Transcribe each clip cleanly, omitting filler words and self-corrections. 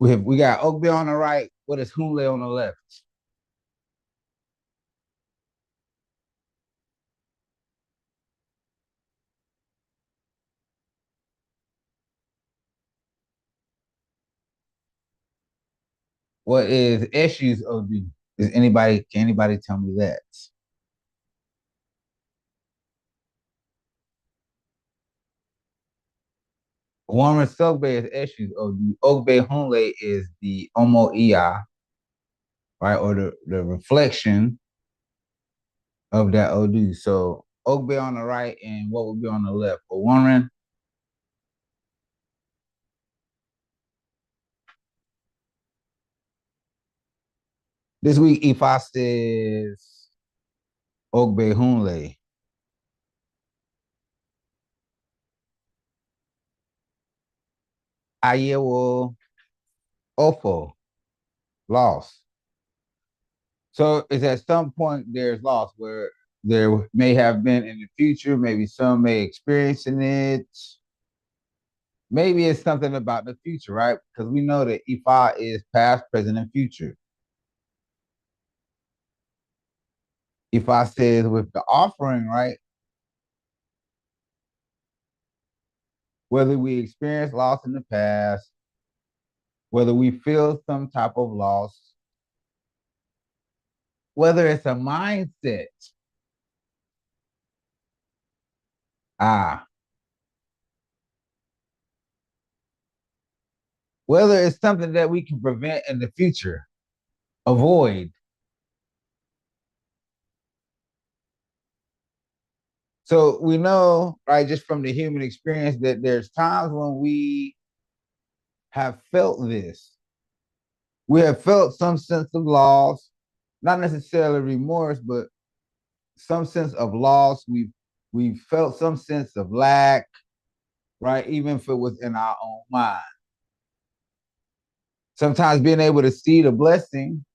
We got Ogbe on the right. What is Hun'le on the left? What is Eshu's OD? Can anybody tell me that? Warren Sogbe is Eshu's OD. Ogbe Hun'le is the Omo Iya, right? Or the reflection of that OD. So Ogbe on the right and what would be on the left? For Warren, this week Ifa says Ogbe Hun'le. Ayewo Ofo, loss. So it's at some point there's loss where there may have been in the future, maybe some may experience it. Maybe it's something about the future, right? Because we know that Ifa is past, present, and future. Ifa says with the offering, right? Whether we experience loss in the past, whether we feel some type of loss, whether it's a mindset, ah, whether it's something that we can prevent in the future, avoid. So we know, right, just from the human experience, that there's times when we have felt this. We have felt some sense of loss, not necessarily remorse, but some sense of loss. We've felt some sense of lack, right? Even if it was in our own mind. Sometimes being able to see the blessing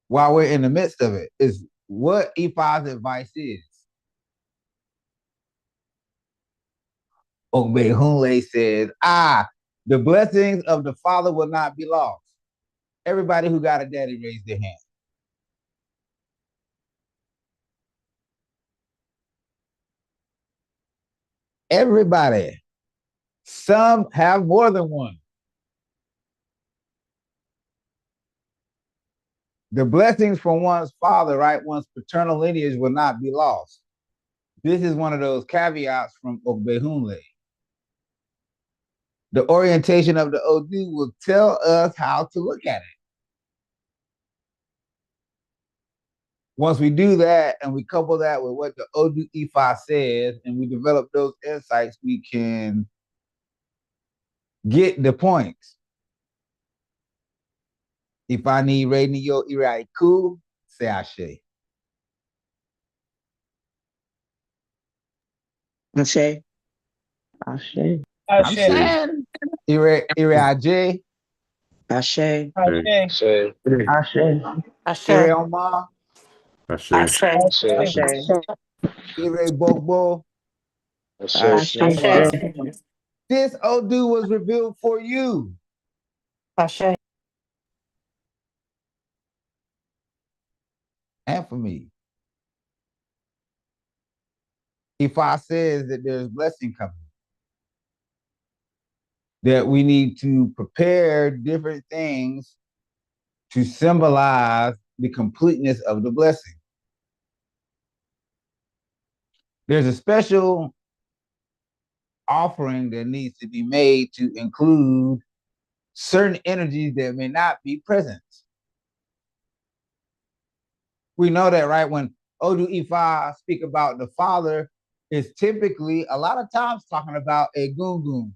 while we're in the midst of it is what Ifa's advice is. Ogbe Hun'le says, the blessings of the Father will not be lost. Everybody who got a daddy raise their hand. Everybody. Some have more than one. The blessings from one's father, right? One's paternal lineage will not be lost. This is one of those caveats from Ogbe Hun'le. The orientation of the OD will tell us how to look at it. Once we do that and we couple that with what the Odu Ifa says and we develop those insights, we can get the points. If I need radio iraiku, say Ashe. Ashe. Ashe. I'm saying Ire Aj, Ashe. Ashe. Ashe. Ire Oma, Ashe. Ashe. Ire Bogbo. Ashe. This Odu was revealed for you. And for me. Ifa says that there's blessing coming, that we need to prepare different things to symbolize the completeness of the blessing. There's a special offering that needs to be made to include certain energies that may not be present. We know that, right? When Odu Ifa speak about the father, is typically a lot of times talking about a gungun.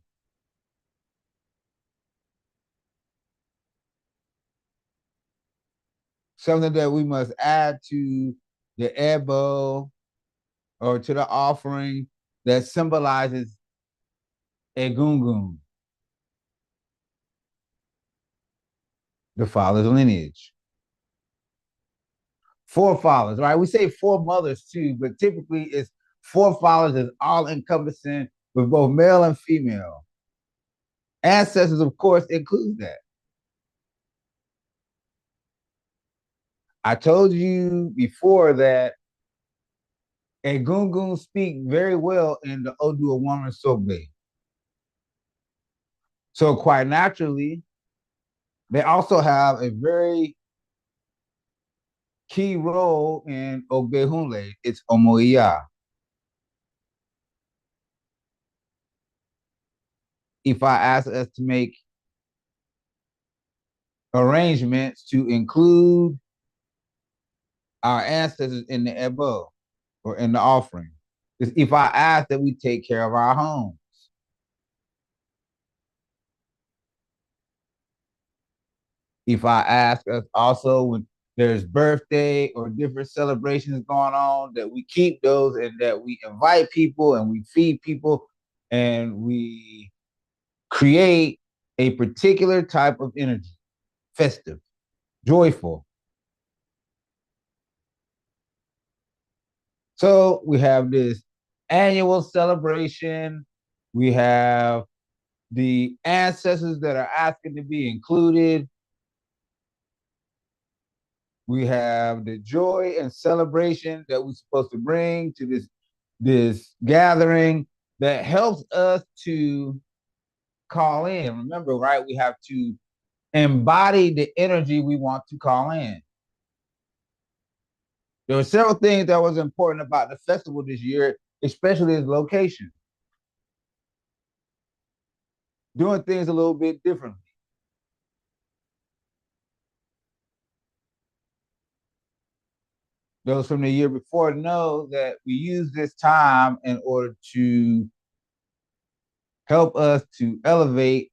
Something that we must add to the ebo or to the offering that symbolizes a gungun, the father's lineage. Forefathers, right? We say foremothers too, but typically it's forefathers is all encompassing with both male and female. Ancestors, of course, include that. I told you before that a Gungun speak very well in the Odu woman Ogbe. So quite naturally, they also have a very key role in Ogbe Hun'le. It's Omoiya. If I ask us to make arrangements to include our ancestors in the Ebo or in the offering, if I ask that we take care of our homes, if I ask us also when there's birthday or different celebrations going on, that we keep those and that we invite people and we feed people and we create a particular type of energy, festive, joyful. So we have this annual celebration. We have the ancestors that are asking to be included. We have the joy and celebration that we're supposed to bring to this gathering that helps us to call in. Remember, right? We have to embody the energy we want to call in. There were several things that was important about the festival this year, especially its location. Doing things a little bit differently. Those from the year before know that we use this time in order to help us to elevate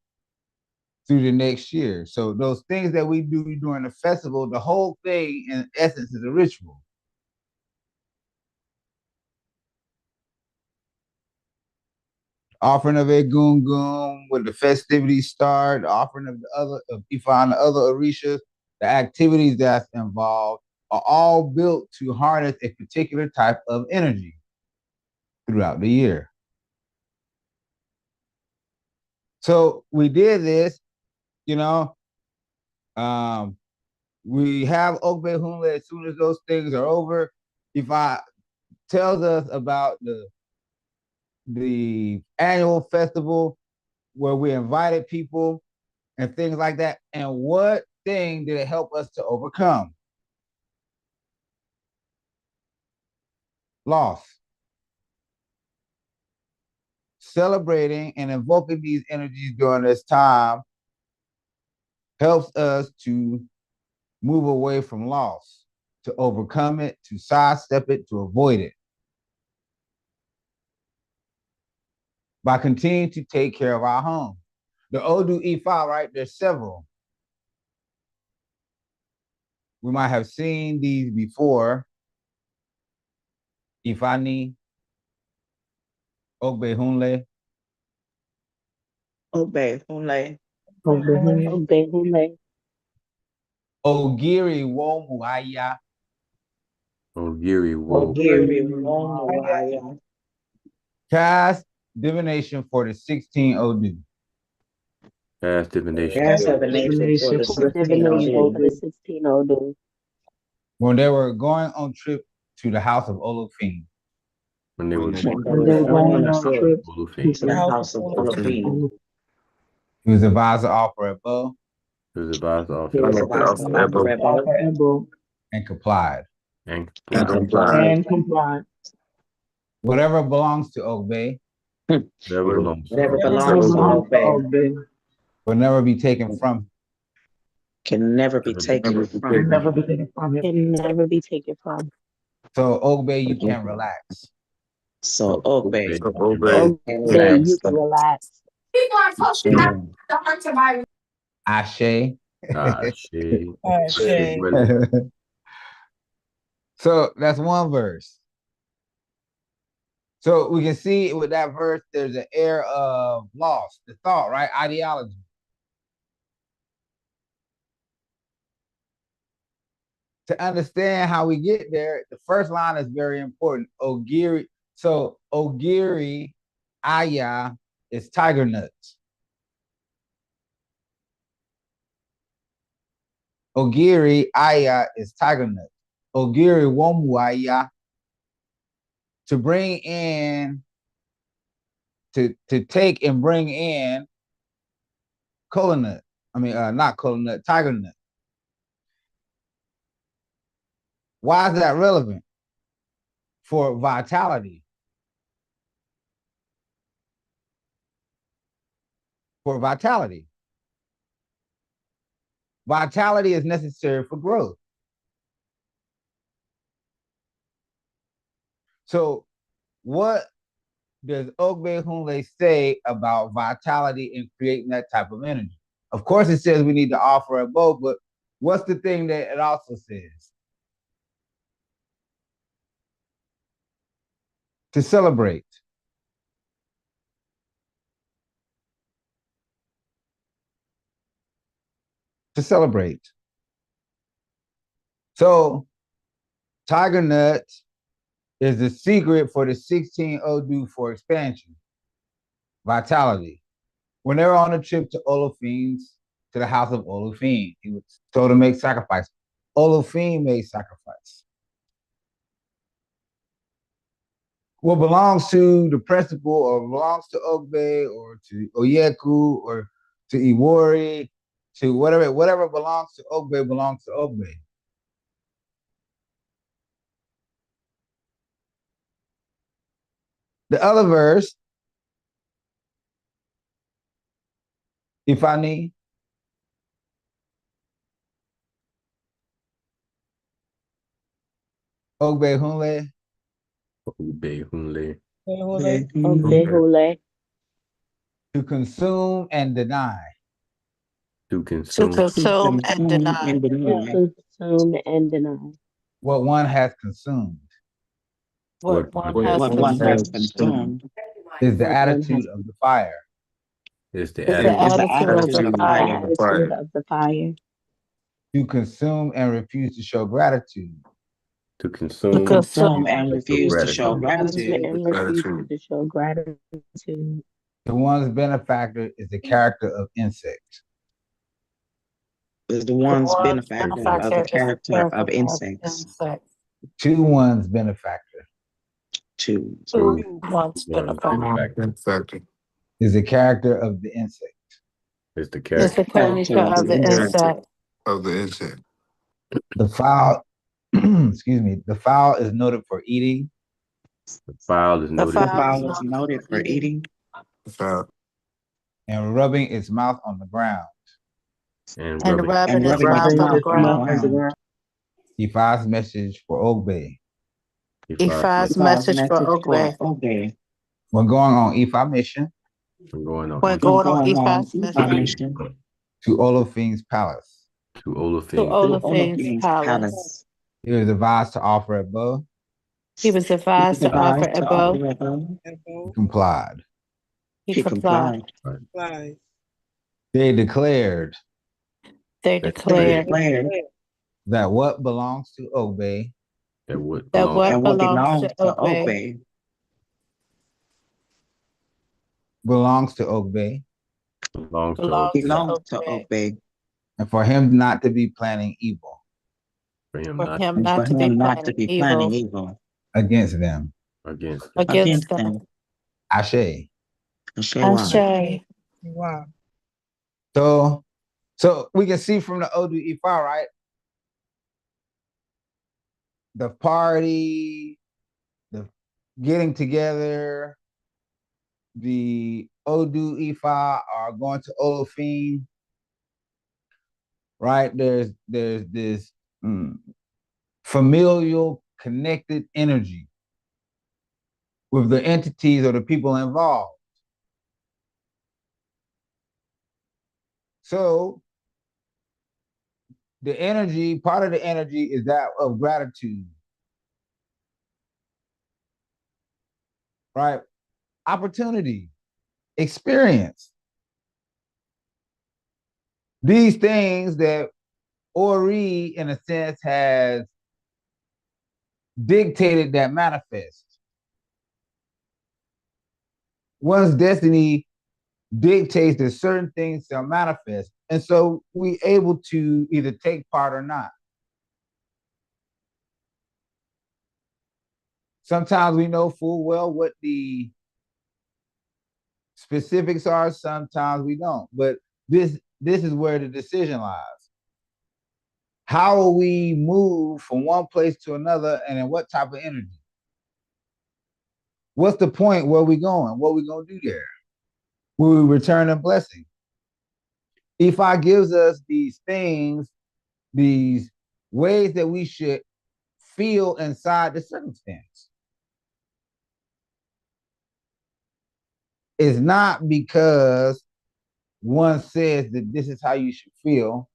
through the next year. So those things that we do during the festival, the whole thing in essence is a ritual. Offering of a gungun, when the festivities start, offering of the other of Ifa and the other Orishas, the activities that's involved are all built to harness a particular type of energy throughout the year. So we did this, you know. We have Ogbe Hun'le as soon as those things are over. Ifa tells us about the annual festival where we invited people and things like that. And what thing did it help us to overcome? Loss. Celebrating and invoking these energies during this time helps us to move away from loss, to overcome it, to sidestep it, to avoid it. By continuing to take care of our home. The Odu Ifa, right? There's several. We might have seen these before. Ifani, Ogbe Hun'le, Ogbe, Hun'le, Ogbe Hun'le, Ogiri Womuaya, Ogiri Wo. Ogiri, Womuaya, cast divination for the 16 Odu. Cast divination. Gas divination for the divination for the 16 16 Odu. When they were going on trip to the house of Olofin. When they were When they were going on a trip to the house of Olofin. He was advised to offer a bow. He was advised to He was offer advised to offer a bow And complied. and and complied. Whatever belongs to Ogbe whatever belongs whatever belongs to Ogbe will never be taken from him. can never be taken from him. Can never be taken from. So Ogbe, you can relax. So Ogbe, Ogbe, you can relax. Ashe. Ashe. So that's one verse. So we can see with that verse, there's an air of loss, the thought, right? Ideology. To understand how we get there, the first line is very important. Ogiri. So Ogiri Aya is tiger nuts. Ogiri Aya is tiger nut. Ogiri Womu Aya, to bring in, to take and bring in cola nut. I mean, not cola nut, tiger nut. Why is that relevant? For vitality. For vitality. Vitality is necessary for growth. So, what does Ogbe Hun'le say about vitality and creating that type of energy? Of course, it says we need to offer a bow, but what's the thing that it also says? To celebrate. To celebrate. So, tiger nut is the secret for the 16 Odu for expansion, vitality. When they were on a trip to Olophine's, to the house of Olophine, he was told to make sacrifice. Olophine made sacrifice. What belongs to the principal, or belongs to Ogbe, or to Oyeku, or to Iwori, to whatever belongs to Ogbe belongs to Ogbe. The other verse, Ifani, Ogbe Hun'le, Ogbe Hun'le. Ogbe Hun'le. to consume and deny. To To consume consume and To deny consume and deny. What one has consumed what what one has one has consumed consumed is the What one has attitude of the fire. is the is the the attitude attitude of the the fire. attitude of the fire. To consume and refuse to show gratitude. to To consume consume and and refuse to show gratitude. And gratitude refuse to show gratitude. The one's benefactor is the character of insect. is the one's benefactor of the Benefactor is the character of character of insects. insect. To one's benefactor To Who One's one's benefactor benefactor is the character of the insect. is the is the character character of the insect. Of the insect. The fowl, excuse me, the fowl is noted for eating The file is The noted the for fowl fowl is noted for eating Foul. and rubbing its mouth on the ground. and and rubbing and rubbing its rubbing its mouth on the mouth on the ground. ground. Ifa's message for Ogbe. Ifa's God's message for message for Ogbe. Ogbe. When going on Ifa mission I'm going on We're East When going on going on Ifa's Ifa mission mission to Olophine's palace. to to Olafin. to Olophine's Olophine's palace. palace. He was advised to offer a bow. He was He was advised to offer advised a to bow. offer a bow. He complied. He He complied. complied. They declared They They declared declared that what belongs to Ogbe That would that belong that what what belongs belongs to to Ogbe Ogbe belongs to Ogbe, belongs to belongs to Ogbe. belongs to Ogbe. Ogbe, and for him not to be planning evil For him For not him and for not to be him not to planning be planning evil evil against them. against them. against against them. them. Ashe. Shewa. Ashe. So we can see from the Odu Ifa, right? The party, the getting together, the Odu Ifa are going to Olofin, right? There's this familial connected energy with the entities or the people involved. So the energy, part of the energy is that of gratitude, right? Opportunity, experience. These things that Ori, in a sense, has dictated that manifest. One's destiny dictates that certain things shall manifest. And so we able to either take part or not. Sometimes we know full well what the specifics are, sometimes we don't. But this is where the decision lies. How will we move from one place to another, and in what type of energy? What's the point? Where we going? What we gonna do there? Will we return a blessing? Ifa gives us these things, these ways that we should feel inside the circumstance. It's not because one says that this is how you should feel,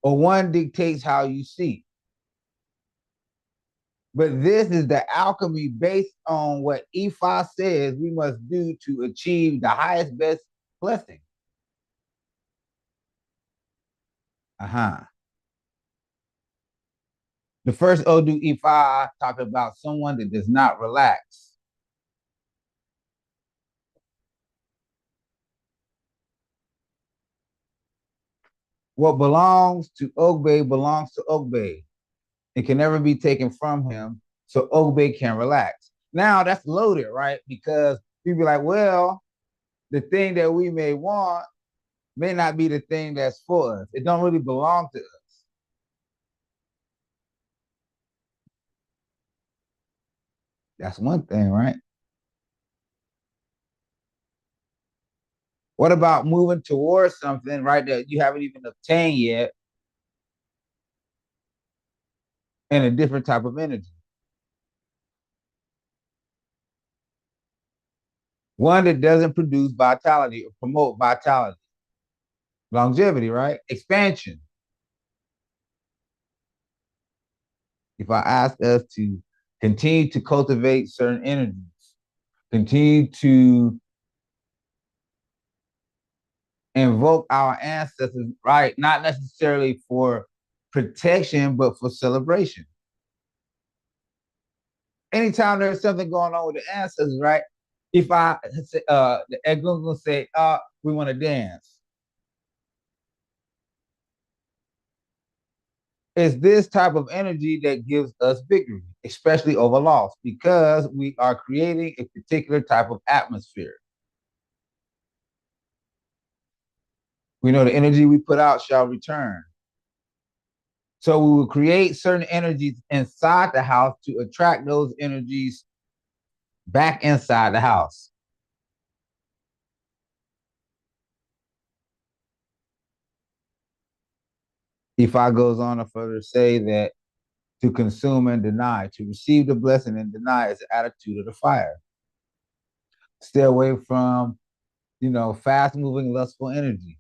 or one dictates how you see. But this is the alchemy based on what Ifa says we must do to achieve the highest, best blessing. The first Odu Ifa talked about someone that does not relax. What belongs to Ogbe belongs to Ogbe. It can never be taken from him, so Ogbe can relax. Now that's loaded, right? Because people be like, well, the thing that we may want may not be the thing that's for us. It don't really belong to us. That's one thing, right? What about moving towards something, right, that you haven't even obtained yet in a different type of energy? One that doesn't produce vitality or promote vitality. Longevity, right? Expansion. If I ask us to continue to cultivate certain energies, continue to invoke our ancestors, right? Not necessarily for protection, but for celebration. Anytime there's something going on with the ancestors, right? If I say, the Egun will say, we want to dance. It's this type of energy that gives us victory, especially over loss, because we are creating a particular type of atmosphere. We know the energy we put out shall return. So we will create certain energies inside the house to attract those energies back inside the house. Ifa goes on to further say that to consume and deny, to receive the blessing and deny is the attitude of the fire. Stay away from, fast moving, lustful energy.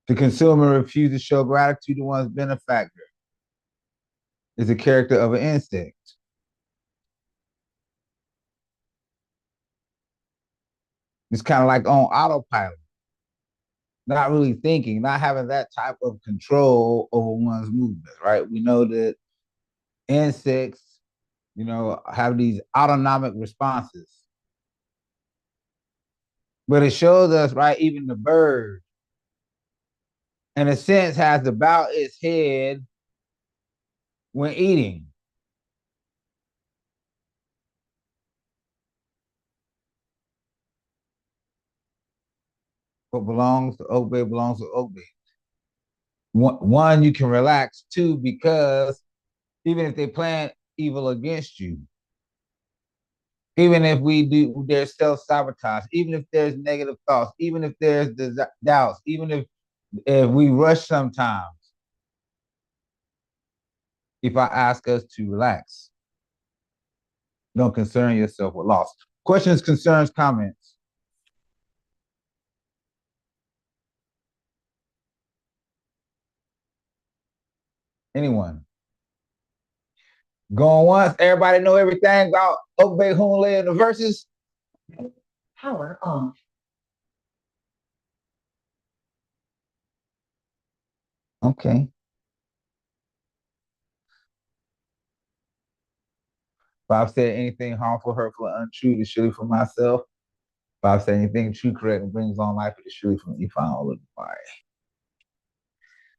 To consume and refuse to show gratitude to one's benefactor is the character of an insect. It's kind of like on autopilot, not really thinking, not having that type of control over one's movements, right? We know that insects, have these autonomic responses. But it shows us, right, even the bird, in a sense, has to bow its head when eating. What belongs to Ogbe belongs to Ogbe. One, you can relax. Two, because even if they plan evil against you, even if we do, there's self-sabotage, even if there's negative thoughts, even if there's doubts, even if we rush sometimes, if I ask us to relax, don't concern yourself with loss. Questions, concerns, comments? Anyone? Going once. Everybody know everything about Ogbe, Hun'le, and the verses? Power off. Okay. If I've said anything harmful, hurtful, or untrue, it's surely for myself. Bob said anything true, correct, and brings on life, it is surely from you find all of the fire.